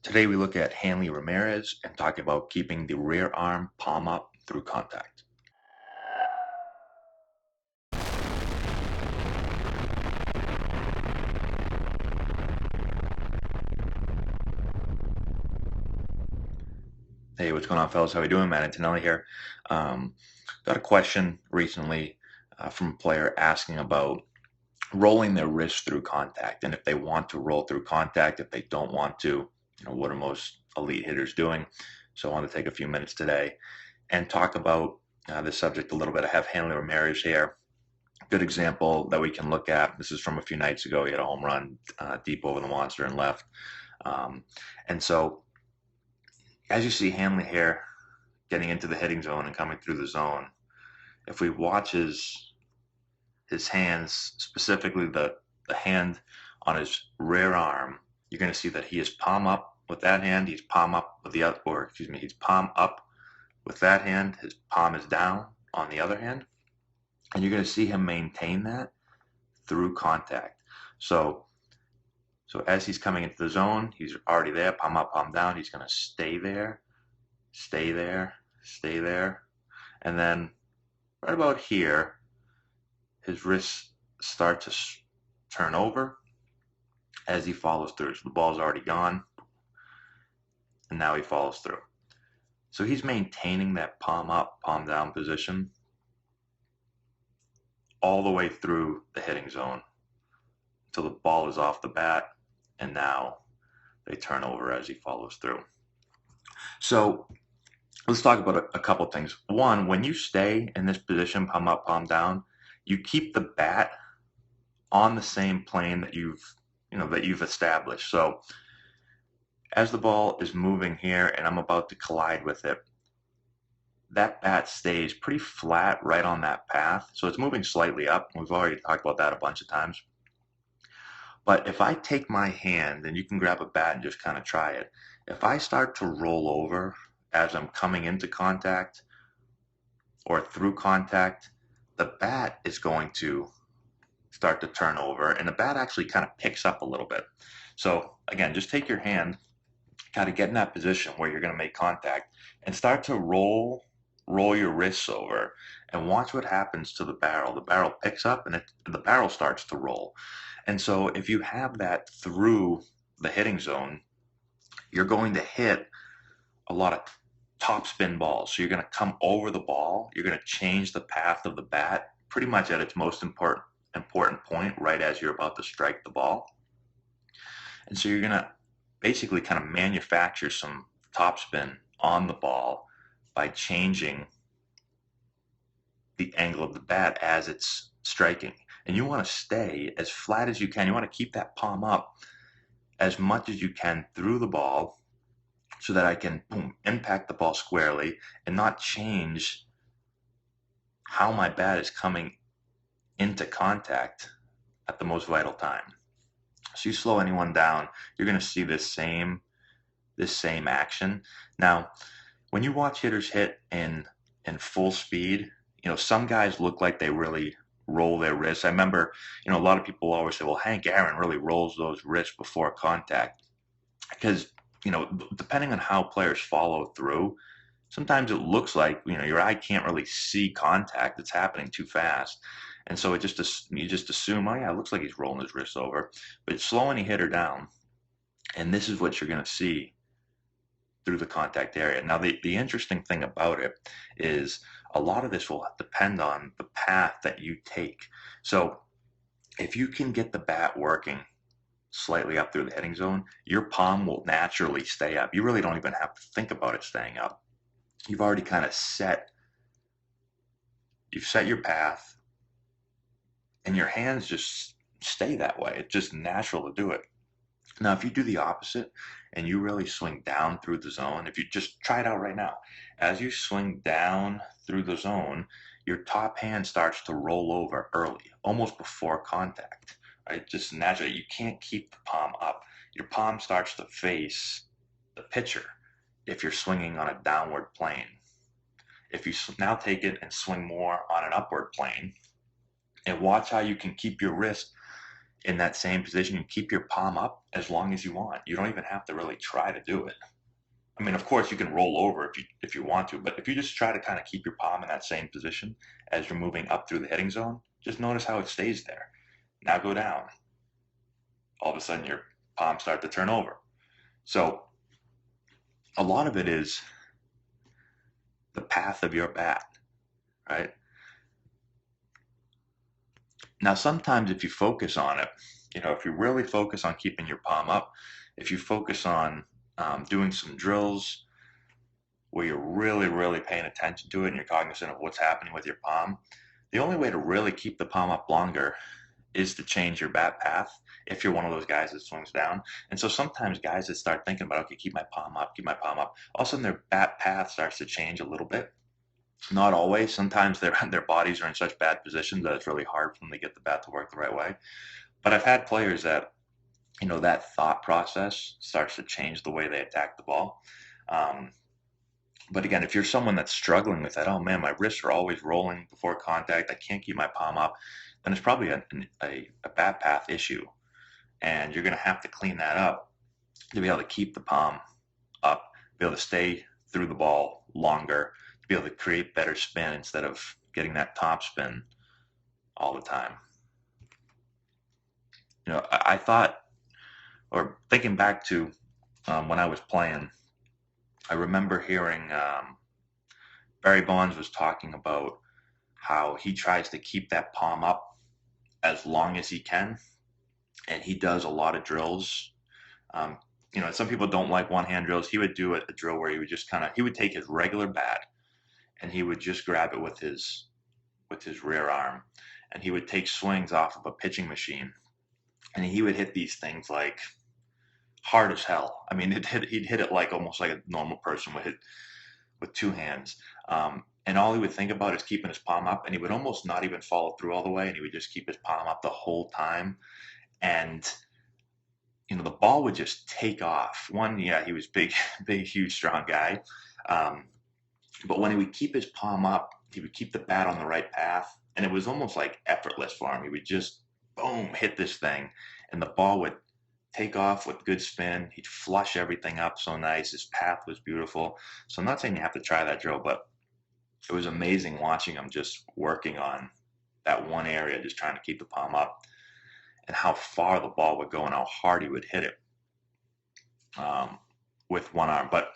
Today we look at Hanley Ramirez and talk about keeping the rear arm palm up through contact. Hey, what's going on, fellas? How we doing? Matt Antonelli here. Um, got a question recently from a player asking about rolling their wrist through contact, and if they want to roll through contact, if they don't want to, what are most elite hitters doing? So I want to take a few minutes today and talk about this subject a little bit. I have Hanley Ramirez here. Good example that we can look at. This is from a few nights ago. He had a home run deep over the monster and left. Um, and so, as you see Hanley here getting into the hitting zone and coming through the zone, if we watch his hands, specifically the hand on his rear arm, you're going to see that he is palm up with that hand. He's palm up with the other, or excuse me, he's palm up with that hand. His palm is down on the other hand, and you're going to see him maintain that through contact. So as he's coming into the zone, he's already there, palm up, palm down. He's going to stay there, stay there, stay there. And then right about here, his wrists start to turn over as he follows through. So the ball's already gone, and now he follows through. So he's maintaining that palm up, palm down position all the way through the hitting zone until the ball is off the bat, and now they turn over as he follows through. So let's talk about a couple things. One, when you stay in this position, palm up, palm down, you keep the bat on the same plane that you've established. So as the ball is moving here and I'm about to collide with it, that bat stays pretty flat right on that path. So it's moving slightly up. We've already talked about that a bunch of times. But if I take my hand, and you can grab a bat and just kind of try it, if I start to roll over as I'm coming into contact or through contact, the bat is going to start to turn over, and the bat actually kind of picks up a little bit. So again, just take your hand, kind of get in that position where you're going to make contact, and start to roll your wrists over, and watch what happens to the barrel. The barrel picks up, and the barrel starts to roll. And so if you have that through the hitting zone, you're going to hit a lot of top spin balls. So you're going to come over the ball. You're going to change the path of the bat pretty much at its most important point, right as you're about to strike the ball. And so you're going to basically kind of manufacture some topspin on the ball by changing the angle of the bat as it's striking. And you want to stay as flat as you can. You want to keep that palm up as much as you can through the ball so that I can, boom, impact the ball squarely and not change how my bat is coming into contact at the most vital time. So you slow anyone down, you're going to see this same action. Now, when you watch hitters hit in full speed, some guys look like they really roll their wrists. I remember, a lot of people always say, well, Hank Aaron really rolls those wrists before contact. Because, depending on how players follow through, sometimes it looks like, your eye can't really see contact. It's happening too fast. And so you just assume, oh yeah, it looks like he's rolling his wrists over. But it's slowing a hitter down. And this is what you're going to see through the contact area. Now, the interesting thing about it is a lot of this will depend on the path that you take. So if you can get the bat working slightly up through the hitting zone, your palm will naturally stay up. You really don't even have to think about it staying up. You've already kind of you've set your path, and your hands just stay that way. It's just natural to do it. Now, if you do the opposite and you really swing down through the zone, if you just try it out right now, as you swing down through the zone, your top hand starts to roll over early, almost before contact, right? Just naturally, you can't keep the palm up. Your palm starts to face the pitcher if you're swinging on a downward plane. If you now take it and swing more on an upward plane, and watch how you can keep your wrist in that same position. You keep your palm up as long as you want. You don't even have to really try to do it. I mean, of course, you can roll over if you want to, but if you just try to kind of keep your palm in that same position as you're moving up through the hitting zone, just notice how it stays there. Now go down. All of a sudden, your palms start to turn over. So a lot of it is the path of your bat, right? Now, sometimes if you focus on it, if you really focus on keeping your palm up, if you focus on doing some drills where you're really, really paying attention to it and you're cognizant of what's happening with your palm, the only way to really keep the palm up longer is to change your bat path if you're one of those guys that swings down. And so sometimes guys that start thinking about, okay, keep my palm up, keep my palm up, all of a sudden their bat path starts to change a little bit. Not always. Sometimes their bodies are in such bad positions that it's really hard for them to get the bat to work the right way. But I've had players that, that thought process starts to change the way they attack the ball. Um, but again, if you're someone that's struggling with that, oh man, my wrists are always rolling before contact, I can't keep my palm up, then it's probably a bat path issue. And you're going to have to clean that up to be able to keep the palm up, be able to stay through the ball longer, to be able to create better spin instead of getting that top spin all the time. I thought, or thinking back to when I was playing, I remember hearing Barry Bonds was talking about how he tries to keep that palm up as long as he can, and he does a lot of drills. Um, some people don't like one-hand drills. He would do a drill where he would just he would take his regular bat and he would just grab it with his rear arm, and he would take swings off of a pitching machine, and he would hit these things like hard as hell. I mean, he'd hit it like almost like a normal person would hit with two hands. And all he would think about is keeping his palm up, and he would almost not even follow through all the way, and he would just keep his palm up the whole time. And the ball would just take off. Yeah, he was big, big, huge, strong guy. But when he would keep his palm up, he would keep the bat on the right path, and it was almost like effortless for him. He would just boom hit this thing, and the ball would take off with good spin. He'd flush everything up so nice. His path was beautiful. So I'm not saying you have to try that drill, but it was amazing watching him just working on that one area, just trying to keep the palm up, and how far the ball would go and how hard he would hit it with one arm. But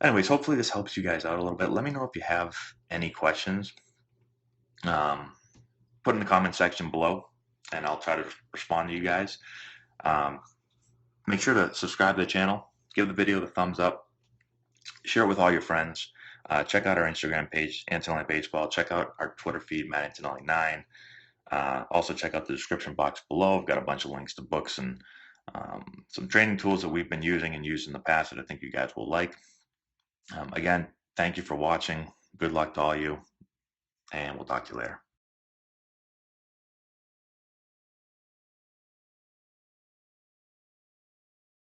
anyways, hopefully this helps you guys out a little bit. Let me know if you have any questions. Put in the comment section below, and I'll try to respond to you guys. Make sure to subscribe to the channel, give the video the thumbs up, share it with all your friends. Check out our Instagram page, Antonelli Baseball. Check out our Twitter feed, Matt Antonelli9. Also check out the description box below. I've got a bunch of links to books and some training tools that we've been using and used in the past that I think you guys will like. Again, thank you for watching. Good luck to all you, and we'll talk to you later.